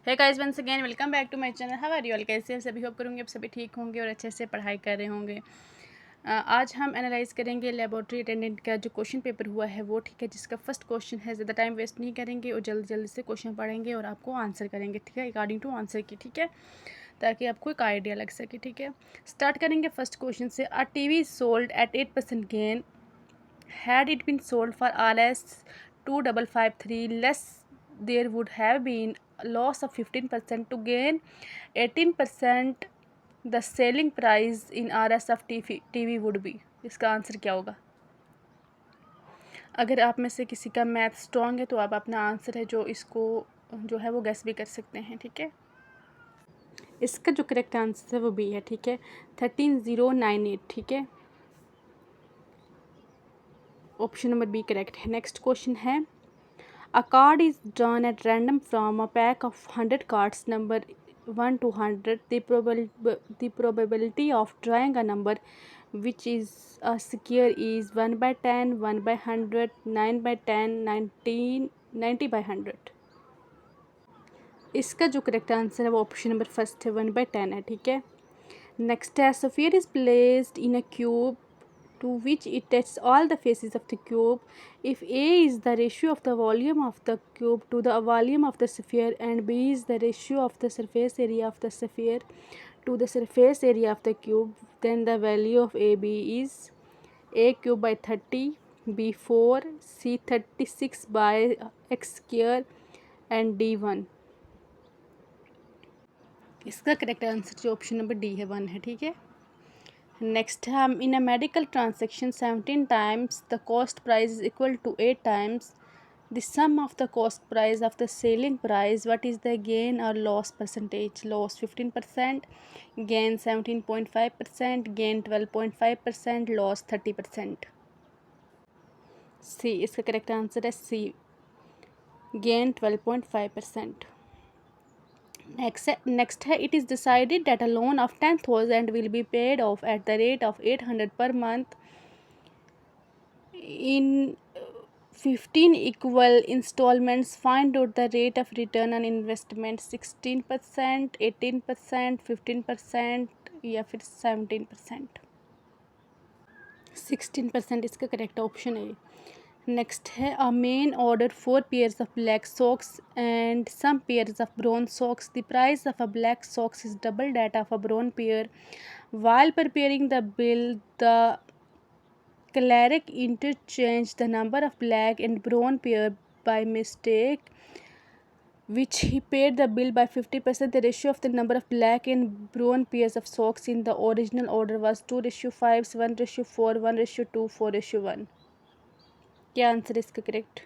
Hey guys, once again welcome back to my channel. How are you all? कैसे हैं सभी? Hope करूँगी अब सभी ठीक होंगे और अच्छे से पढ़ाई कर रहे होंगे। आज हम एनालाइज करेंगे लेबोरेटरी अटेंडेंट का जो क्वेश्चन पेपर हुआ है वो, ठीक है, जिसका फर्स्ट क्वेश्चन है। ज़्यादा टाइम वेस्ट नहीं करेंगे और जल्दी जल्दी से क्वेश्चन पढ़ेंगे और आपको आंसर करेंगे, ठीक है, अकॉर्डिंग टू आंसर की, ठीक है, ताकि आपको एक आइडिया लग सके, ठीक है। स्टार्ट करेंगे फर्स्ट क्वेश्चन से। A TV sold at 8% gain, had it been sold for Rs 2553 less, there would have been a loss of 15%. To gain 18%, the selling price in Rs of TV would be। इसका answer क्या होगा? अगर आप में से किसी का math strong है तो आप अपना आंसर है जो इसको जो है वो गैस भी कर सकते हैं, ठीक है। इसका जो करेक्ट आंसर है वो बी है, ठीक है, 13098, ठीक है, ऑप्शन नंबर बी करेक्ट है। नेक्स्ट क्वेश्चन है, a card is drawn at random from a pack of 100 cards number 1 to 100. The probability of drawing a number which is a square is 1 by 10, 1 by 100, 9 by 10, 19, 90 by 100। इसका जो correct answer है वो option number first है, 1 by 10 है, ठीक है। Next है, sphere is placed in a cube to which it tests all the faces of the cube. If A is the ratio of the volume of the cube to the volume of the sphere and B is the ratio of the surface area of the sphere to the surface area of the cube, then the value of AB is A cube by 30, B 4, C 36 by x square and D 1। इसका correct answer जो option number D है, 1 है, ठीक है। Next है, in a medical transaction 17 times the cost price is equal to 8 times the sum of the cost price of the selling price, what is the gain और loss percentage? Loss 15%, gain 17.5%, gain 12.5%, loss 30%। C इसका correct answer है, C, gain 12.5%। Next है, it is decided that a loan of 10,000 will be paid off at the rate of 800 per month in 15 equal instalments. Find out the rate of return on investment, 16%, 18%, 15% या फिर 17%। 16% इसका correct option है। Next है, a man order 4 pairs of black socks and some pairs of brown socks. The price of a black socks is double that of a brown pair. While preparing the bill, the clerk interchanged the number of black and brown pair by mistake, which he paid the bill by 50%. The ratio of the number of black and brown pairs of socks in the original order was 2:5, 1:4, 1:2, 4:1। क्या answer है इसका correct?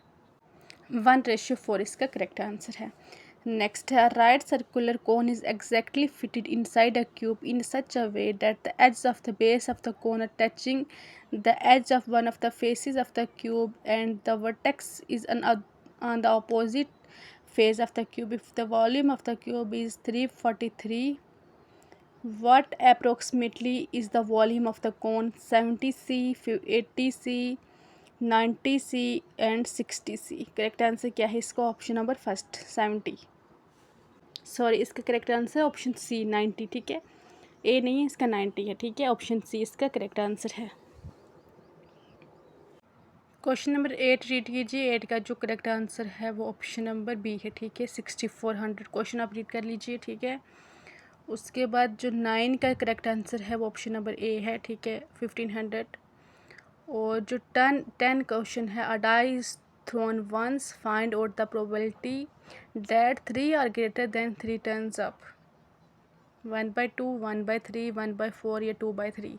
1:4 इसका correct answer है। Next है, right circular cone is exactly fitted inside a cube in such a way that the as of the base of the cone are touching the as of one of the faces of the cube and the vertex is on the opposite face of the cube. If the volume of the cube is 343, what approximately is the volume of the cone? 70C, 80C, 90C and 60C। Correct answer क्या है इसका? Option number first, 70। Sorry, इसका correct answer option C, 90, ठीक है, ए नहीं है, इसका 90 है, ठीक है, ऑप्शन सी इसका करेक्ट आंसर है। क्वेश्चन नंबर 8 रीड कीजिए। 8 का जो करेक्ट आंसर है वो ऑप्शन नंबर बी है, ठीक है, 6400। क्वेश्चन आप रीड कर लीजिए, ठीक है। उसके बाद जो 9 का करेक्ट आंसर है वो ऑप्शन नंबर ए है, ठीक है, 1500। और जो 10 क्वेश्चन है, a die is thrown once, find out the probability that 3 are greater than 3 turns up. 1/2, 1/3, 1/4 या 2/3।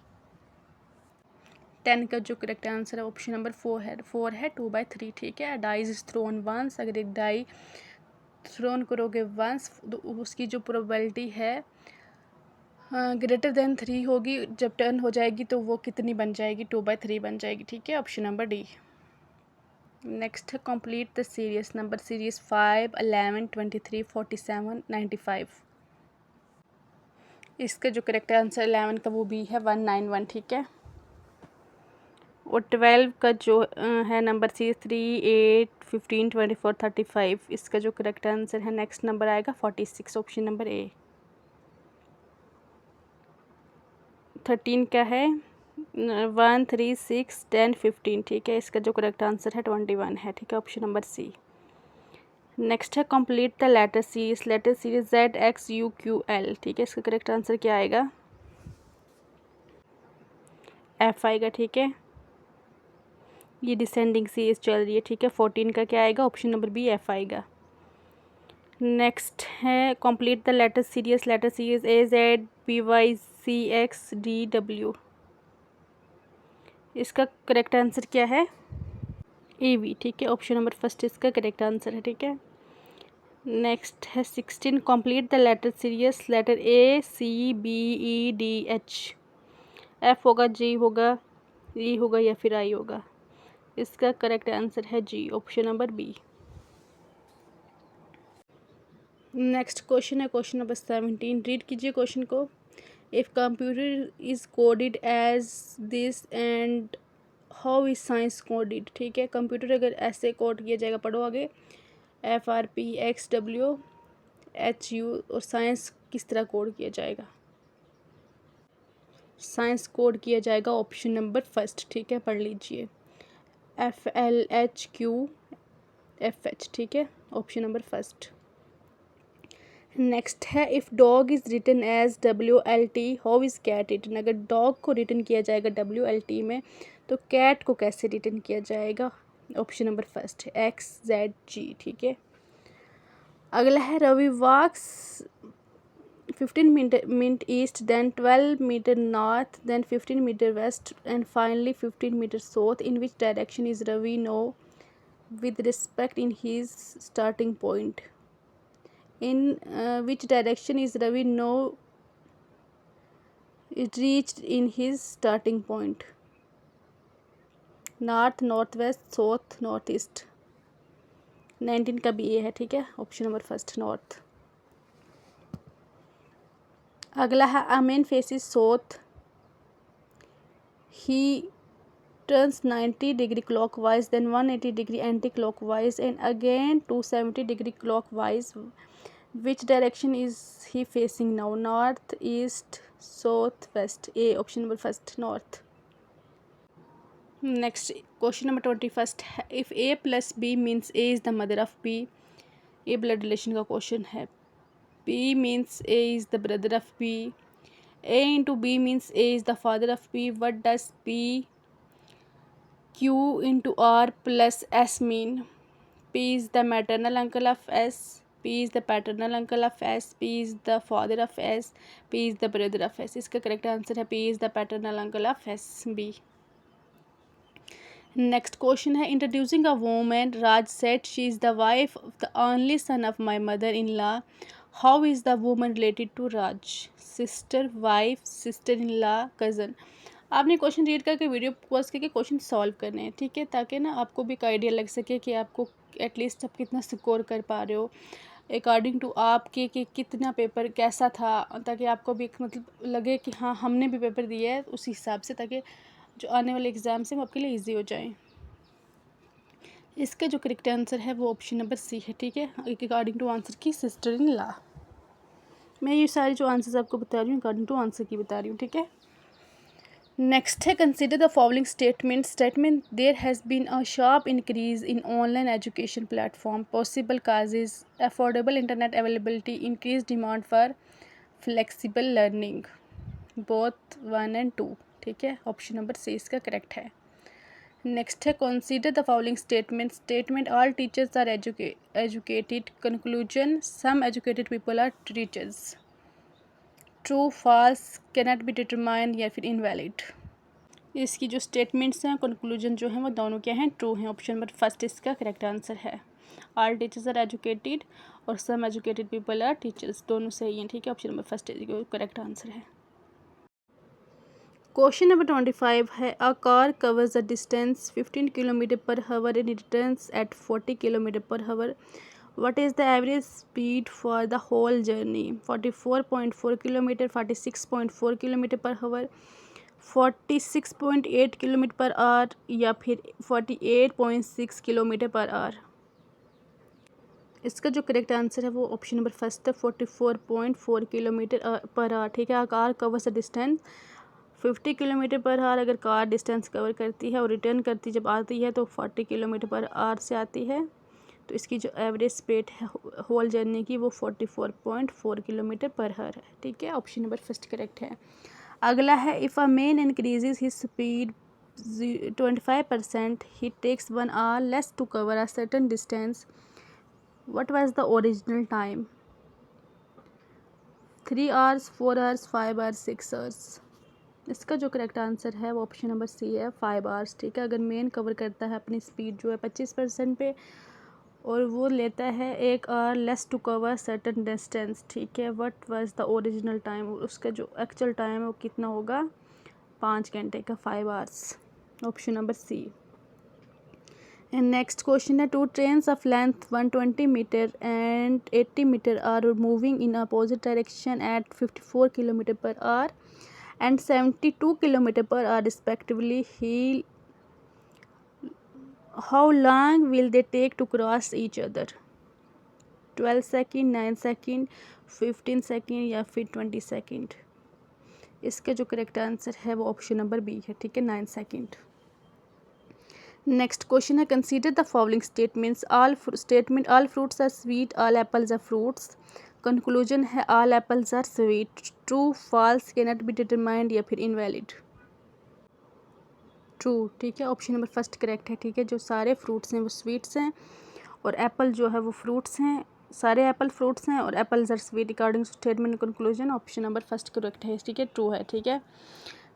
10 का जो करेक्ट आंसर है ऑप्शन नंबर 4 है 2/3, ठीक है। डाइज इज थ्रोन वंस, अगर एक डाई थ्रोन करोगे वंस तो उसकी जो प्रोबेबिलिटी है ग्रेटर देन 3 होगी, जब टर्न हो जाएगी तो वो कितनी बन जाएगी? 2/3 बन जाएगी, ठीक है, ऑप्शन नंबर डी। नेक्स्ट है, complete the series number series 5, 11, 23, 47, 95। इसका जो करेक्ट आंसर 11 का वो बी है, 191, ठीक है। और 12 का जो है नंबर सी 3, 8, 15, 24, 35। इसका जो करेक्ट आंसर है नेक्स्ट नंबर आएगा 46, ऑप्शन नंबर ए। 13 का है 1, 3, 6, 10, 15। ठीक है, इसका जो करेक्ट आंसर है 21 है। ठीक है, ऑप्शन नंबर सी। नेक्स्ट है complete the letter series. Letter series ZXUQL। ठीक है, इसका करेक्ट आंसर क्या आएगा? F आएगा। ठीक है, ये डिसेंडिंग सीरीज चल रही है। ठीक है, 14 का क्या आएगा? ऑप्शन नंबर बी F आएगा। नेक्स्ट है complete the letter series. Letter series AZBYCXDW। इसका करेक्ट आंसर क्या है? AV। ठीक है, ऑप्शन नंबर फर्स्ट इसका करेक्ट आंसर है। ठीक है, नेक्स्ट है 16 complete the letter series. Letter ACBEDH। F होगा, G होगा, E होगा या फिर I होगा? इसका करेक्ट आंसर है G, option number B. Next question है क्वेश्चन नंबर 17। रीड कीजिए क्वेश्चन को। If computer is coded as this and how is science coded. ठीक है, कंप्यूटर अगर ऐसे कोड किया जाएगा, पढ़ो आगे। FRPXWHU। और साइंस किस तरह कोड किया जाएगा? साइंस कोड किया जाएगा ऑप्शन नंबर फर्स्ट। ठीक है, पढ़ लीजिए। FLHQFH। ठीक है, ऑप्शन नंबर फर्स्ट। नेक्स्ट है if dog is written as WLT how is cat written. अगर डॉग को रिटन किया जाएगा WLT में, तो कैट को कैसे रिटन किया जाएगा? ऑप्शन नंबर फर्स्ट है XZG। ठीक है, अगला है Ravi walks 15 metre east, then 12 metre north, then 15 metre west and finally 15 metre south. In which direction is Ravi no with respect in his starting point? In which direction is Ravi now it reached in his starting point? North, northwest, south, northeast। 19 का भी ये है। ठीक है, option number first north. अगला है amen faces south, he turns 90 degree clockwise, then 180 degree anti-clockwise and again 270 degree clockwise. Which direction is he facing now? North, east, south, west? A, option number first north। Next question number 21st। if A plus B means A is the mother of B। A blood relation का question है। B means A is the brother of B। A into B means A is the father of B। what does P Q into R plus S mean? P is the maternal uncle of S। P is the paternal uncle of S। P is the father of S। P is the brother of S। इसका correct answer है P is the paternal uncle of S, B। Next question है introducing a women Raj said she is the wife of the only son of my mother in law. How is the woman related to Raj? Sister, wife, sister in law, cousin. आपने question read करके video pause करके question solve करने हैं। ठीक है, ताकि ना आपको भी एक आइडिया लग सके कि आपको एटलीस्ट आप कितना स्कोर कर पा रहे हो अकॉर्डिंग टू आपके कि कितना पेपर कैसा था, ताकि आपको भी एक मतलब लगे कि हाँ हमने भी पेपर दिया है उस हिसाब से, ताकि जो आने वाले एग्ज़ाम से वो आपके लिए ईजी हो जाए। इसका जो करेक्ट आंसर है वो ऑप्शन नंबर सी है। ठीक है, अकॉर्डिंग टू आंसर की सिस्टर इन लॉ। मैं ये सारे जो आंसर्स आपको बता रही हूँ अकॉर्डिंग टू आंसर की बता रही हूँ। ठीक है, नेक्स्ट है consider the following statement there has been a sharp increase in online education platform, possible causes, affordable internet availability, increase demand for flexible learning, both 1 and 2। ठीक है, ऑप्शन नंबर सी इसका करेक्ट है। नेक्स्ट है consider the following statement all teachers are educated, conclusion some educated people are teachers, true, false, cannot be determine या फिर invalid. इसकी जो statements हैं कंक्लूजन जो हैं वो दोनों क्या हैं? ट्रू हैं, ऑप्शन नंबर फर्स्ट इसका करेक्ट आंसर है। ऑल टीचर्स आर एजुकेटेड और some educated people are teachers, दोनों सही हैं। ठीक है, option number first correct answer है। क्वेश्चन नंबर 25 है a car covers the distance 15 kilometre per hour and returns at 40 kilometre per hour. What is the average speed for the whole journey? 44.4 kilometre, 46.4 kilometre per hour, 46.8 kilometre per our या फिर 48.6 kilometre per our. इसका जो correct answer है वो option number first है, 44.4 kilometre per our. ठीक है, car covers the distance 50 kilometre per our अगर कार डिस्टेंस कवर करती है, और रिटर्न करती जब आती है तो 40 किलोमीटर पर आवर से आती है। तो इसकी जो एवरेज स्पीड है होल जर्नी की वो 44.4 किलोमीटर पर आवर है। ठीक है, ऑप्शन नंबर फर्स्ट करेक्ट है। अगला है, if a man increases his speed 25%, he takes 1 hour less to cover a certain distance, what was the original time? 3 hours, 4 hours, 5 hours, 6 hours। इसका जो correct answer है वो ऑप्शन नंबर सी है, 5 hours। ठीक है, अगर मेन कवर करता है अपनी स्पीड जो है 25% पे, और वो लेता है 1 hour less to cover certain distance. ठीक है, what was the original time? उसका जो एक्चुअल टाइम है वो कितना होगा? 5 घंटे का, 5 hours। Option number C. And next question है, two trains of length 120 metre and 80 metre are moving in opposite direction at 54 kilometre per hour and 72 kilometre per hour respectively, he how long will they take to cross each other? 12 second, 9 second, 15 second या फिर 20 second? इसका जो correct answer है वो option number B है। ठीक है, 9 second. Next question है, consider the following statements, all fruits are sweet, all apples are fruits. Conclusion है all apples are sweet. True, false, cannot be determined या फिर invalid? True. ठीक है, option number first correct है। ठीक है, जो सारे फ्रूट्स हैं वो स्वीट्स हैं, और एप्पल जो है वो फ्रूट्स हैं। सारे एप्पल फ्रूट्स हैं और apples are sweet according to statement conclusion. Option number first correct है। ठीक है, ट्रू है। ठीक है,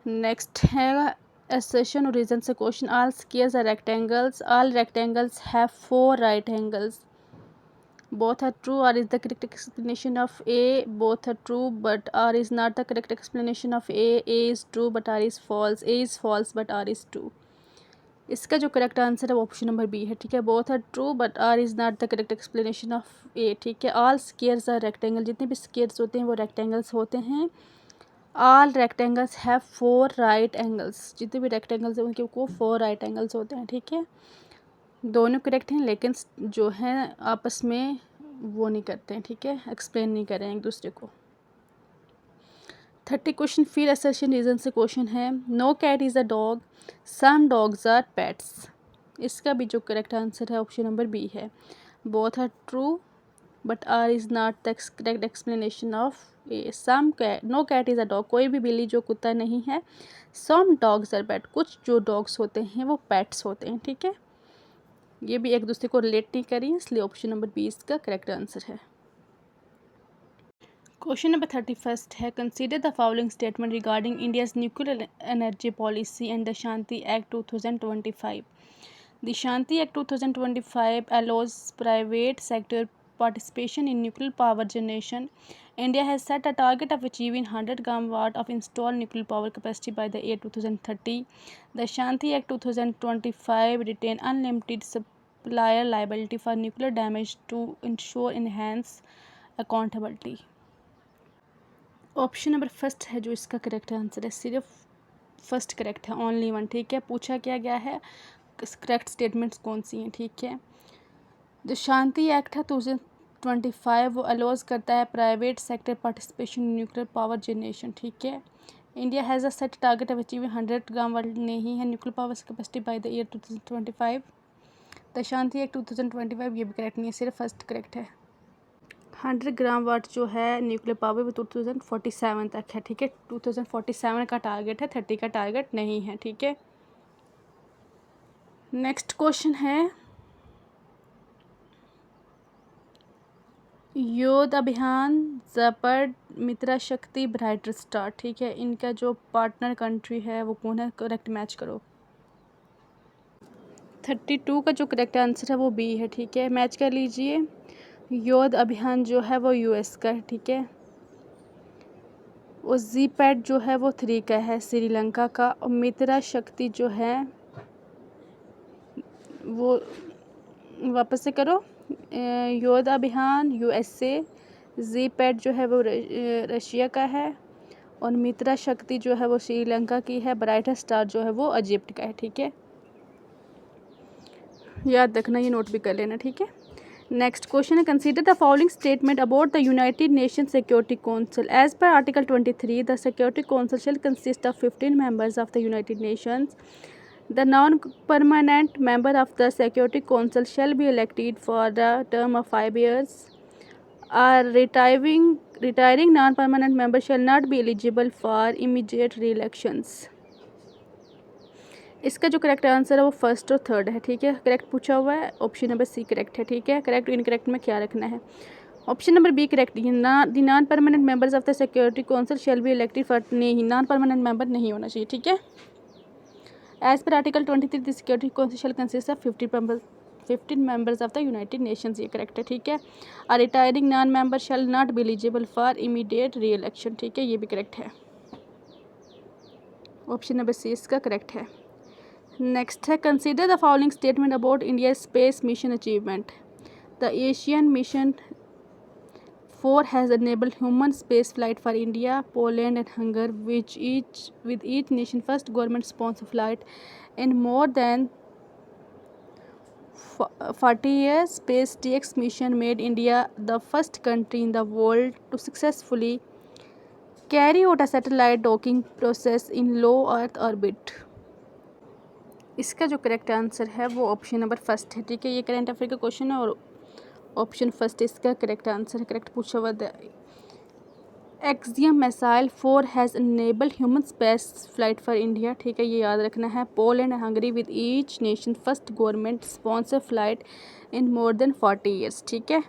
नेक्स्ट है assertion और रीजन से question, all squares are rectangles, all rectangles have 4 right angles, both are true, or is the correct explanation of A, both are true but R is not the correct explanation of A is true but R is false, A is false but R is true। इसका जो correct answer है वो option number B है। ठीक है, both are true but R is not the correct explanation of A. ठीक है, all squares are rectangle, जितने भी स्क्वायर्स होते हैं वो रेक्टेंगल्स होते हैं। All rectangles have 4 right angles, जितने भी रेक्टेंगल्स हैं उनके को 4 राइट एंगल्स होते हैं। ठीक है, दोनों करेक्ट हैं, लेकिन जो हैं आपस में वो नहीं करते हैं। ठीक है, एक्सप्लेन नहीं कर रहे हैं एक दूसरे को। 30 क्वेश्चन फिर असर्शन रीजन से क्वेश्चन है, no cat is a dog, some dogs are pets. इसका भी जो करेक्ट आंसर है ऑप्शन नंबर बी है, both are true but R is not the correct explanation of A. Some cat, no cat is a dog, कोई भी बिल्ली जो कुत्ता नहीं है। सम डॉग्स आर पेट, कुछ जो डॉग्स होते हैं वो पेट्स होते हैं। ठीक है, ये भी एक दूसरे को रिलेट नहीं करी, इसलिए ऑप्शन नंबर बी इसका करेक्ट आंसर है। क्वेश्चन नंबर 31 है, consider the following statement regarding India's nuclear energy policy and the Shanti act 2025। The Shanti act 2025 allows private sector participation in nuclear power generation. India has set a target of achieving 100 GW of installed nuclear power capacity by the year 2030. The Shanti Act 2025 retain unlimited supplier liability for nuclear damage to ensure enhance accountability। Option number first है जो इसका correct answer है, सिर्फ first correct है, only one. ठीक है, पूछा क्या गया है करेक्ट स्टेटमेंट्स कौन सी हैं। ठीक है, जो शांति एक्ट है 2025 वो अलाउज करता है private sector participation in nuclear power generation. ठीक है, India has a set target of achieving 100 GW नहीं है nuclear power capacity by the year 2025। The Shanti act 2025 ये भी करेक्ट नहीं है, सिर्फ फर्स्ट करेक्ट है। 100 GW जो है न्यूक्लियर पावर वो 2047 तक है। ठीक है, 2047 का टारगेट है, 30 का टारगेट नहीं है। ठीक है, नेक्स्ट क्वेश्चन है, योद्ध अभियान, जपड, मित्रा शक्ति, ब्राइटर स्टार। ठीक है, इनका जो पार्टनर कंट्री है वो कौन है? करेक्ट मैच करो। 32 का जो करेक्ट आंसर है वो बी है। ठीक है, मैच कर लीजिए। योद्ध अभियान जो है वो यूएस का है। ठीक है, और ज़ीपैड जो है वो 3 का है, श्रीलंका का। और मित्रा शक्ति जो है वो वापस से करो, योद्ध अभियान यूएसए, ज़ीपैड जो है वो रशिया का है, और मित्रा शक्ति जो है वो श्रीलंका की है, ब्राइटेस्ट स्टार जो है वो इजिप्ट का है। ठीक है, याद रखना, ये नोट भी कर लेना। ठीक है, नेक्स्ट क्वेश्चन है, consider the following statement about the United Nation Security Council. As per article 23 the security council shall consist of 15 members of the United Nations. The non-permanent member of the Security Council shall be elected for the term of 5 years. A retiring non-permanent member shall not be eligible for immediate re-elections. इसका जो correct answer है वो first और third है। ठीक है, correct पूछा हुआ है, ऑप्शन नंबर सी करेक्ट है। ठीक है, करेक्ट इनकरेक्ट में क्या रखना है। Option number B correct, the non permanent members of the security council shall be elected for, नहीं, नॉन परमानेंट मेंबर नहीं होना चाहिए। ठीक है, as per article 23 the security council shall consist of 15 members of the United Nations, ये correct है। ठीक है, a retiring non member shall not be eligible for immediate re election. ठीक है, ये भी करेक्ट है, ऑप्शन नंबर सी इसका करेक्ट है। नेक्स्ट है, consider the following statement about India space mission achievement. The Asian mission 4 has enabled human space flight for India, Poland and Hungary, with each nation first government sponsor flight in more than 40 years. SpaceX mission made India the first country in the world to successfully carry out a satellite docking process in low Earth orbit. इसका जो correct answer है वो option number first है। ठीक है, ये current affair का question है और ऑप्शन फर्स्ट इसका करेक्ट आंसर है। करेक्ट पूछा हुआ the Axiom missile 4 has enabled human space flight for India. ठीक है, ये याद रखना है। Poland and Hungary with each nation first government sponsor flight in more than 40 years. ठीक है,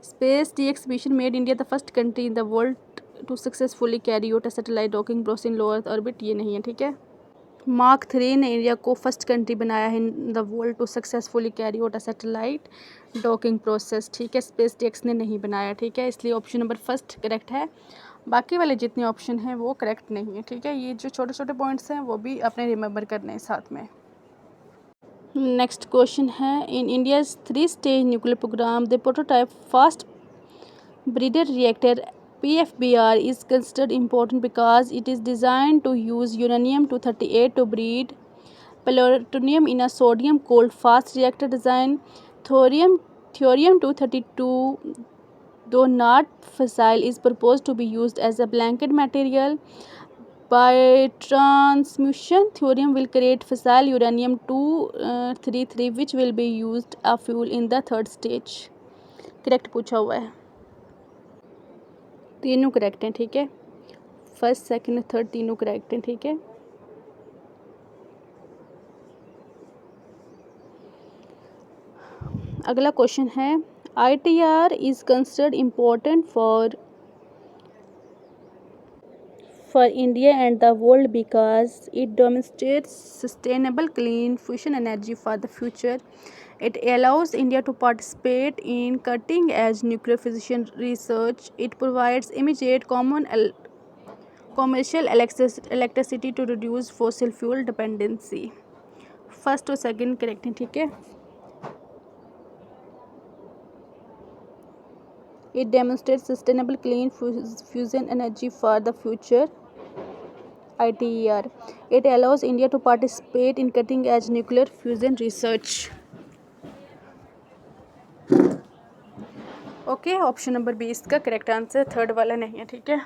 SpaceX mission made India the first country in the world to successfully carry out a satellite docking process in low earth orbit, ये नहीं है। ठीक है, mark 3 ने India को first country बनाया है in the world to successfully carry out a satellite docking process. ठीक है, SpaceX ने नहीं बनाया। ठीक है, इसलिए ऑप्शन नंबर फर्स्ट करेक्ट है, बाकी वाले जितने ऑप्शन हैं वो करेक्ट नहीं है। ठीक है, ये जो छोटे छोटे पॉइंट्स हैं वो भी अपने रिमेंबर करने हैं साथ में। नेक्स्ट क्वेश्चन है, in India's 3 stage nuclear program the prototype fast breeder reactor PFBR is considered important because it is designed to use uranium-238 to breed plutonium in a sodium-cooled fast reactor design. Thorium-232, though not fissile, is proposed to be used as a blanket material. By transmutation, thorium will create fissile uranium-233, which will be used as fuel in the third stage. Correct पूछा हुआ है, तीनों correct हैं। ठीक है, first second third तीनों correct हैं। ठीक है, अगला क्वेश्चन है, ITR is considered important for India and the world because it demonstrates sustainable clean fusion energy for the future. It allows India to participate in cutting-edge nuclear fission research. It provides immediate commercial electricity to reduce fossil fuel dependency. First और second correct हैं। ठीक है, it demonstrates sustainable clean fusion energy for the future. ITER. It allows India to participate in cutting-edge nuclear fusion research. Okay, option number B इसका correct answer, third वाला नहीं है। ठीक है,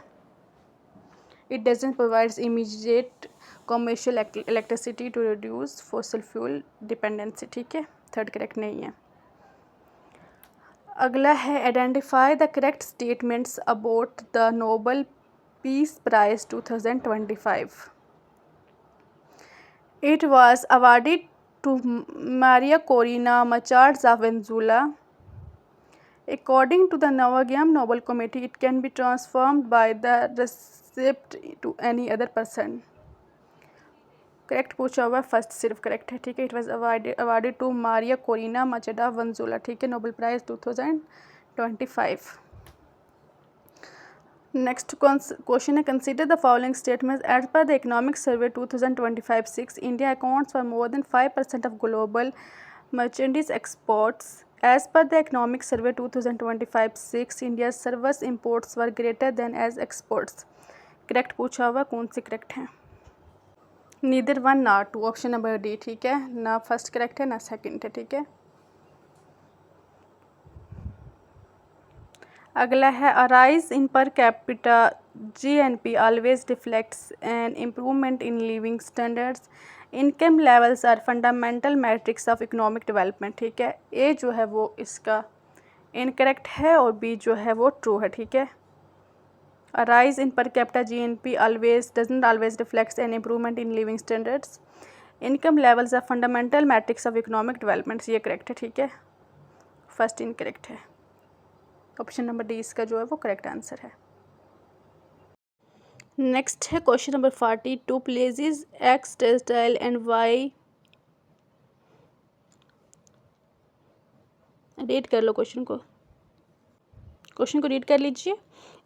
it doesn't provides immediate commercial electricity to reduce fossil fuel dependency. ठीक है, third correct नहीं है। अगला है, identify the correct statements about the Nobel peace prize 2025. It was awarded to Maria Corina Machado of Venezuela. According to the Navagam Nobel Committee, it can be transformed by the recipient to any other person. Correct पूछा हुआ है, first सिर्फ correct है। ठीक है, it was awarded to Maria Corina Machado of Venezuela. ठीक है, Nobel prize 2025। Next question है, consider the following statements. As per the economic survey 2025-6 India accounts for more than 5% of global merchandise exports. As per the economic survey 2025-6, India's service imports were greater than as exports. Correct पूछा हुआ, कौन से correct हैं? Neither one ना to, option number D, ठीक है, ना first correct है ना सेकंड है, ठीक है। अगला है अ rise in per capita GNP always reflects an improvement in living standards, income levels are fundamental metrics of economic development, ठीक है। ए जो है वो इसका इनकरेक्ट है और बी जो है वो ट्रू है, ठीक है। A rise in per capita GNP always doesn't always reflects an improvement in living standards. Income levels are fundamental metrics of economic development. ये करेक्ट है, ठीक है। फर्स्ट इनकरेक्ट है, ऑप्शन नंबर डी इसका जो है वो करेक्ट आंसर है। नेक्स्ट है question number 42 places X textile and Y. Read कर लो क्वेश्चन को रीड कर लीजिए।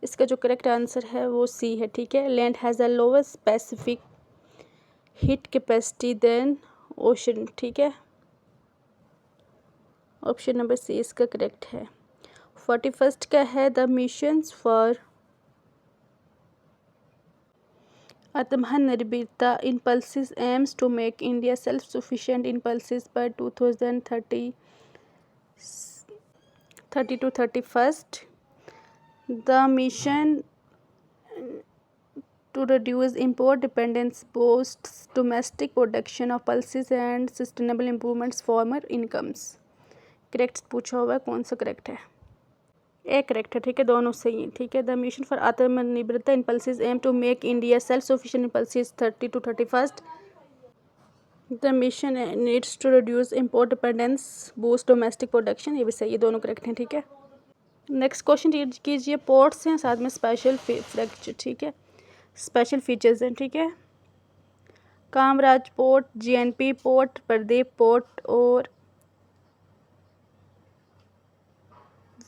इसका जो करेक्ट आंसर है वो सी है, ठीक है। Land has a lower specific heat capacity than ocean, ठीक है। ऑप्शन नंबर सी इसका करेक्ट है। 41 का है द मिशंस फॉर आत्मनिर्भरता in pulses aims to make India self sufficient in pulses by 2030 to 31st. The mission to reduce import dependence boosts domestic production of pulses and sustainable improvements farmer incomes. Correct पूछा हुआ है, कौन सा correct है? A correct है, ठीक है, दोनों सही हैं, ठीक है। द मिशन फॉर आत्मनिर्भरता in pulses aim to make India self sufficient in pulses 30 to 31st. The mission needs to reduce import dependence boost domestic production, ये भी सही है, दोनों करेक्ट हैं, ठीक है। नेक्स्ट क्वेश्चन रीड कीजिए। पोर्ट्स हैं, साथ में स्पेशल फ्रैक्चर, ठीक है, स्पेशल फीचर्स हैं, ठीक है। Kamaraj port, GNP port, Pradip port और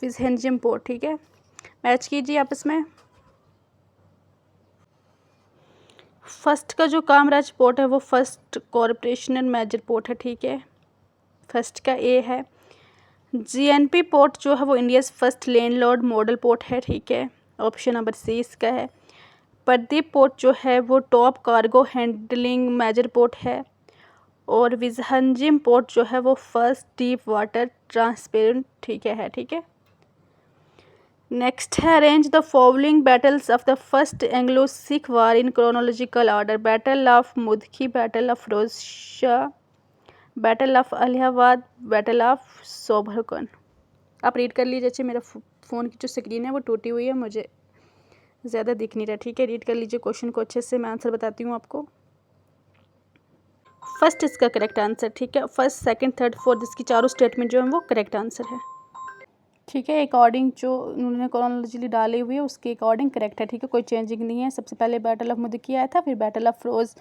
विजहंजम पोर्ट, ठीक है। मैच कीजिए आपस में। फर्स्ट का जो कामराज पोर्ट है वो फर्स्ट कॉरपोरेशनल मेजर पोर्ट है, ठीक है, फर्स्ट का ए है। जीएनपी पोर्ट जो है वो India's first landlord model port है, ठीक है, ऑप्शन नंबर सी इसका है। प्रदीप पोर्ट जो है वो top cargo handling major port है और विजहंजिम पोर्ट जो है वो फर्स्ट डीप वाटर ट्रांसपेरेंट, ठीक है, ठीक है। नेक्स्ट है arrange the following battles of the first Anglo Sikh war in chronological order. Battle of Mudki, battle of Feroze Shah, battle of Allahabad, battle of Sobraon. आप रीड कर लीजिए। अच्छे, मेरा फ़ोन की जो स्क्रीन है वो टूटी हुई है, मुझे ज़्यादा दिख नहीं रहा, ठीक है। रीड कर लीजिए क्वेश्चन को अच्छे से, मैं आंसर बताती हूँ आपको। फर्स्ट इसका करेक्ट आंसर, ठीक है, फर्स्ट सेकंड थर्ड फोर्थ इसकी चारों स्टेटमेंट जो है वो करेक्ट आंसर है, ठीक है। अकॉर्डिंग जो उन्होंने क्रोनोलॉजिकली डाली हुई है उसके अकॉर्डिंग करेक्ट है, ठीक है, कोई चेंजिंग नहीं है। सबसे पहले बैटल ऑफ मुदकी आया था, फिर बैटल ऑफ फिरोज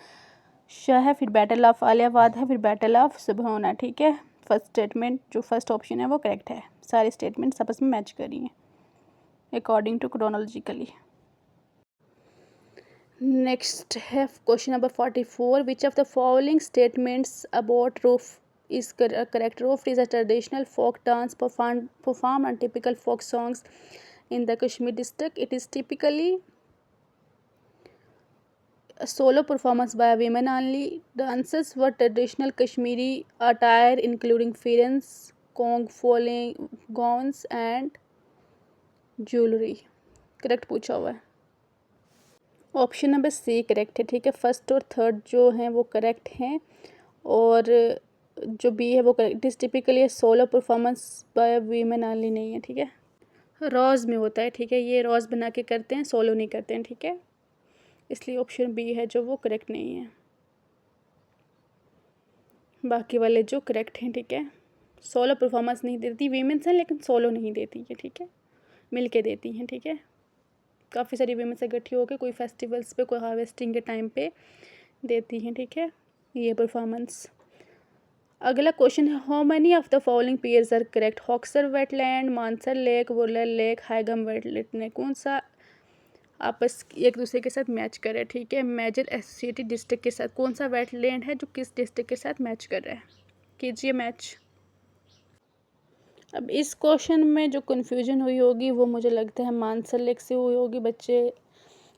शाह है, फिर बैटल ऑफ इलाहाबाद है, फिर बैटल ऑफ सुबहाना, ठीक है। फर्स्ट स्टेटमेंट जो फर्स्ट ऑप्शन है वो करेक्ट है। सारी स्टेटमेंट आपस में मैच कर रही हैं अकॉर्डिंग टू क्रोनोलॉजिकली। नेक्स्ट है question number 44 which of the following statements about roof is correct. Roof is a traditional folk dance performed on typical folk songs in the Kashmir district. It is typically a solo performance by women only. Dances were traditional Kashmiri attire including fierans, kong, falling gowns and jewelry. Correct पूछा हुआ है, option number C correct है, ठीक है। First और third जो हैं वो करेक्ट हैं और जो बी है वो करेक्ट। इस typically solo performance by women only नहीं है, ठीक है, रोज़ में होता है, ठीक है, ये रोज़ बना के करते हैं, सोलो नहीं करते हैं, ठीक है, इसलिए ऑप्शन बी है जो वो करेक्ट नहीं है। बाकी वाले जो करेक्ट हैं, ठीक है, सोलो परफॉर्मेंस नहीं देती, वीमेंस हैं लेकिन सोलो नहीं देती है, ठीक है, मिल के देती हैं, ठीक है। काफ़ी सारी वीमेंस इकट्ठी होकर कोई फेस्टिवल्स पे, कोई हार्वेस्टिंग के टाइम पे देती हैं, ठीक है, ये परफॉर्मेंस। अगला क्वेश्चन है how many of the following pairs are correct. Hokersar wetland, Mansar lake, Wular lake, Haigam wetland ने कौन सा आपस एक दूसरे के साथ मैच कर रहा है, ठीक है। मेजर एसोसिएटेड डिस्ट्रिक्ट के साथ कौन सा वेटलैंड है जो किस डिस्ट्रिक्ट के साथ मैच कर रहा है, कीजिए मैच। अब इस क्वेश्चन में जो कन्फ्यूजन हुई होगी वो मुझे लगता है मानसर लेक से हुई होगी, बच्चे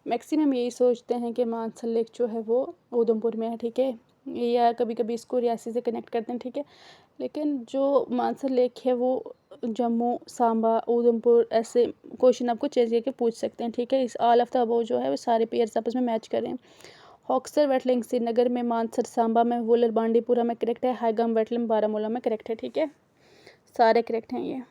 मैक्सिमम यही सोचते हैं कि मानसर लेक जो है वो उधमपुर में है, ठीक है, या कभी कभी इसको रियासी से कनेक्ट करते हैं, ठीक है, लेकिन जो मानसर लेक है वो जम्मू, सांबा, उधमपुर, ऐसे क्वेश्चन आपको चेंज करके पूछ सकते हैं, ठीक है। इस ऑल ऑफ द अबव जो है वो सारे पेयर्स आपस में मैच करें। हॉक्सर वेटलैंड श्रीनगर में, मानसर सांबा में, वुलर बांडीपुरा में करेक्ट है, हाईगाम वेटलैंड बारामूला में करेक्ट है, ठीक है, सारे करेक्ट हैं ये।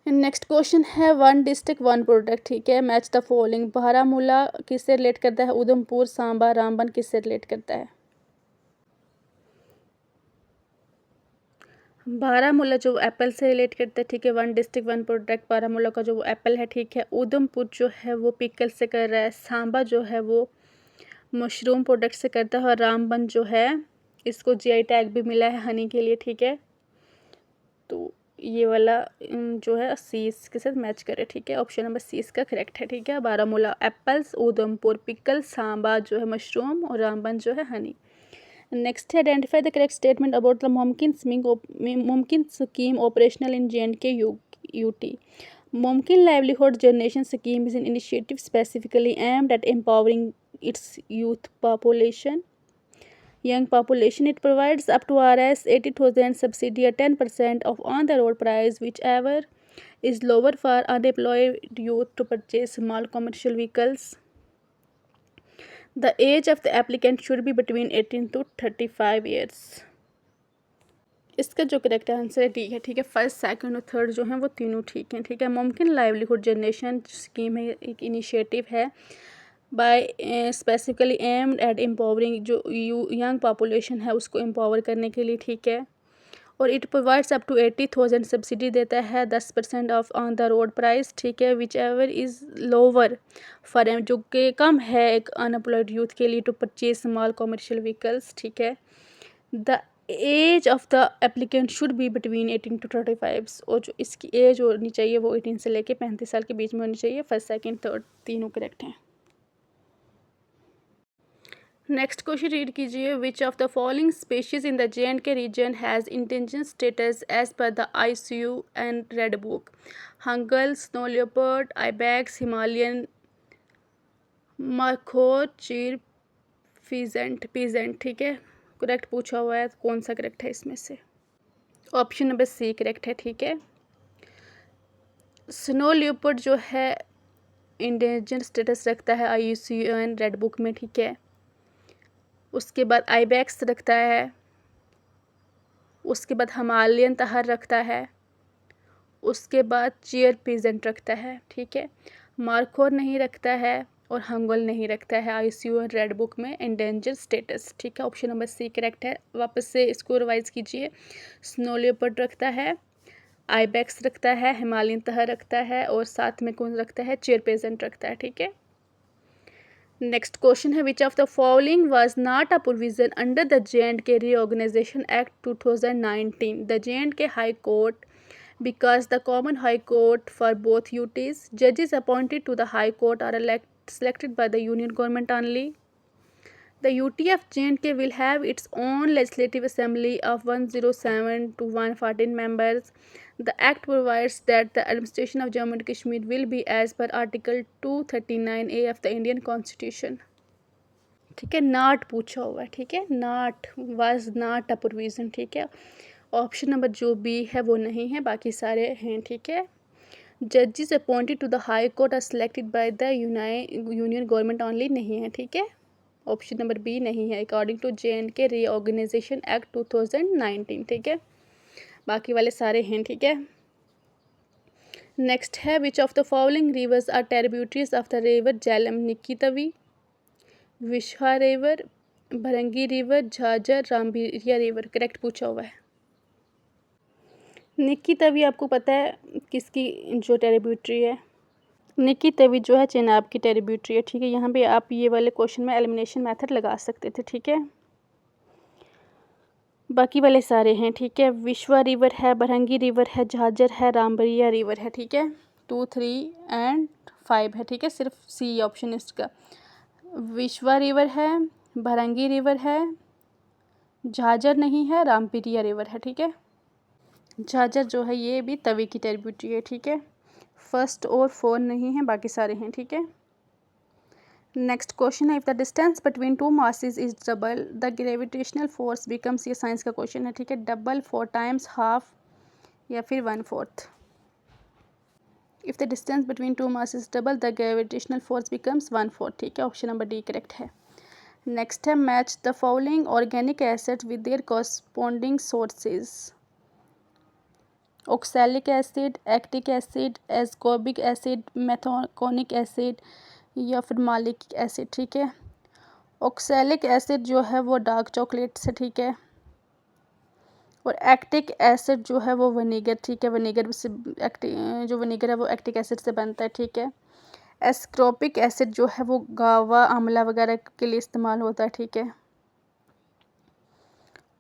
नेक्स्ट क्वेश्चन है वन डिस्ट्रिक्ट वन प्रोडक्ट, ठीक है, मैच द फॉलोइंग। बारामूला किससे रिलेट करता है? उधमपुर, सांबा, रामबन किससे रिलेट करता है? बारामूला जो एप्पल से रिलेट करता है, ठीक है, one district one product, Baramulla का जो वो एप्पल है, ठीक है। उधमपुर जो है वो पिकल से कर रहा है, सांबा जो है वो मशरूम प्रोडक्ट से करता है, और रामबन जो है इसको जीआई टैग भी मिला है हनी के लिए, ठीक है। तो ये वाला जो है सी इसके साथ मैच करे, ठीक है, ऑप्शन नंबर सी इसका करेक्ट है, ठीक है। बारामूला एप्पल्स, उधमपुर पिकल, सांबा जो है मशरूम, और रामबन जो है हनी। नेक्स्ट है identify the correct statement about the Mumkin scheme operational in JNK UT. Mumkin Livelihood Generation Scheme is an initiative specifically aimed at empowering its young population. It provides up to Rs 80,000 subsidy at 10% of on the road price, whichever is lower for unemployed youth to purchase small commercial vehicles. The age of the applicant should be between 18 to 35 years. इसका जो correct answer है D है, ठीक है। First, second और third जो हैं वो तीनों ठीक हैं, ठीक है। मुमकिन लाइवलीहुड जनरेशन स्कीम है, एक इनिशिएटिव है by specifically aimed at empowering, जो यंग पॉपुलेशन है उसको एम्पावर करने के लिए, ठीक है। और it provides up to 80,000 subsidy देता है, 10% off on the road price, ठीक है, whichever is lower for them, जो कि कम है एक अनएम्प्लॉयड यूथ के लिए, to purchase small commercial vehicles, ठीक है। The as of the applicant should be between 18 to 35, और जो इसकी एज होनी चाहिए वो 18 से लेके 35 साल के बीच में होनी चाहिए। फर्स्ट, सेकंड, थर्ड तीनों करेक्ट हैं। नेक्स्ट क्वेश्चन रीड कीजिए। Which of the following species in the JNK region has endangered status as per the IUCN red book? Hangul, snow leopard, ibex, Himalayan markhor, chir, peasant, ठीक है, correct पूछा हुआ है, कौन सा करेक्ट है इसमें से? ऑप्शन नंबर सी करेक्ट है, ठीक है। स्नो लियोपर्ड जो है इंडेंजर स्टेटस रखता है IUCN रेड बुक में, ठीक है। उसके बाद आइबैक्स रखता है, उसके बाद हिमालयन तहर रखता है, उसके बाद चीर पीजेंट रखता है, ठीक है। मार्कोर नहीं रखता है और हंगल नहीं रखता है IUCN रेड बुक में इंडेंजर स्टेटस, ठीक है। ऑप्शन नंबर सी करेक्ट है। वापस से इसको रिवाइज कीजिए। स्नो लियोपर्ड रखता है, आइबैक्स रखता है, हिमालयन तहर रखता है, और साथ में कौन रखता है? चीर पीजेंट रखता है, ठीक है। नेक्स्ट क्वेश्चन है which of the following was not a provision under the JNK reorganisation act 2019? The JNK high court, because the common high court for both UTs, judges appointed to the high court are selected by the union government only. The UT of JNK will have its own legislative assembly of 107 to 114 members. The act provides that the administration of Jammu and Kashmir will be as per Article 239A of the Indian Constitution. ठीक है, नाट पूछा हुआ है, ठीक है, नाट was naught a provision, ठीक है। Option number जो बी है वो नहीं है, बाकी सारे हैं, ठीक है। जजेस appointed to the high court are selected by the union government only नहीं है, ठीक है। ऑप्शन नंबर बी नहीं है according to JNK reorganisation act 2019, ठीक है। बाकी वाले सारे हैं, ठीक है। नेक्स्ट है which of the following rivers are tributaries of the river Jhelum? Nikki Tawi, Vishwa river, Bharangi river, Jhajjar, Rambiara river, correct पूछा हुआ है। निक्की तवी आपको पता है किसकी जो ट्रिब्यूटरी है? निक्की तवी जो है चेनाब की ट्रिब्यूटरी है, ठीक है। यहाँ पे आप ये वाले क्वेश्चन में एलिमिनेशन मेथड लगा सकते थे, ठीक है। बाकी वाले सारे हैं, ठीक है। विश्वा रिवर है, भरंगी रिवर है, झाझर है, रामबरिया रिवर है, ठीक है। 2, 3 एंड 5 है, ठीक है। सिर्फ सी ऑप्शन इसका। विश्वा रिवर है, भरंगी रिवर है, झाझर नहीं है, रामबरिया रिवर है, ठीक है। झाझर जो है ये भी तवी की ट्रिब्यूटरी है, ठीक है। फर्स्ट और 4 नहीं है, बाकी सारे हैं, ठीक है। नेक्स्ट क्वेश्चन है, if the distance between two masses is double the gravitational force becomes, ये साइंस का क्वेश्चन है, ठीक है। डबल, 4 टाइम्स, हाफ या फिर 1/4। If the distance between two masses double the gravitational force becomes 1/4, ठीक है। ऑप्शन नंबर डी करेक्ट है। नेक्स्ट है, match the following organic acid with their corresponding sources. Oxalic acid, acetic acid, ascorbic acid, methanoic acid या फिर मालिक acid, ठीक है। Oxalic acid जो है वो डार्क चॉकलेट से, ठीक है। और एक्टिक एसिड जो है वो विनेगर, ठीक है। विनेगर से जो विनेगर है वो एक्टिक एसिड से बनता है, ठीक है। एस्कॉर्बिक एसिड जो है वो गावा आंवला वगैरह के लिए इस्तेमाल होता है, ठीक है।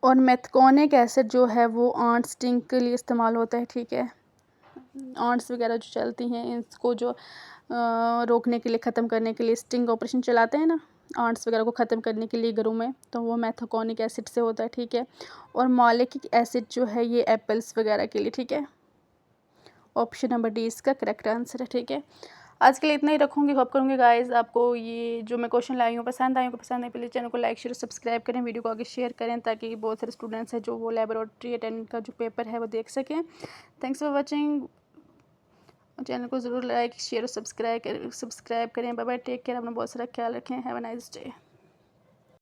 और मेथकोनिक एसिड जो है वो आंट स्टिंग के लिए इस्तेमाल होता है, ठीक है। आंट्स वगैरह जो चलती हैं इसको जो रोकने के लिए, ख़त्म करने के लिए स्टिंग ऑपरेशन चलाते हैं ना, आंट्स वगैरह को ख़त्म करने के लिए घरों में, तो वो मेथकोनिक एसिड से होता है, ठीक है। और मालिक एसिड जो है ये एप्पल्स वगैरह के लिए, ठीक है। ऑप्शन नंबर डी इसका करेक्ट आंसर है, ठीक है। आज के लिए इतना ही रखूँगी। होप करूँगी गाइस आपको ये जो मैं क्वेश्चन लाई हूँ पसंद आए। पसंद आए प्लीज़ चैनल को लाइक शेयर सब्सक्राइब करें, वीडियो को आगे शेयर करें ताकि बहुत सारे स्टूडेंट्स हैं जो वो लेबोरेटरी अटेंडेंट का जो पेपर है वो देख सकें। Thanks for watching. चैनल को ज़रूर लाइक शेयर और सब्सक्राइब करें। बाय बाय, टेक केयर, अपना बहुत सारा ख्याल रखें। Have a nice day.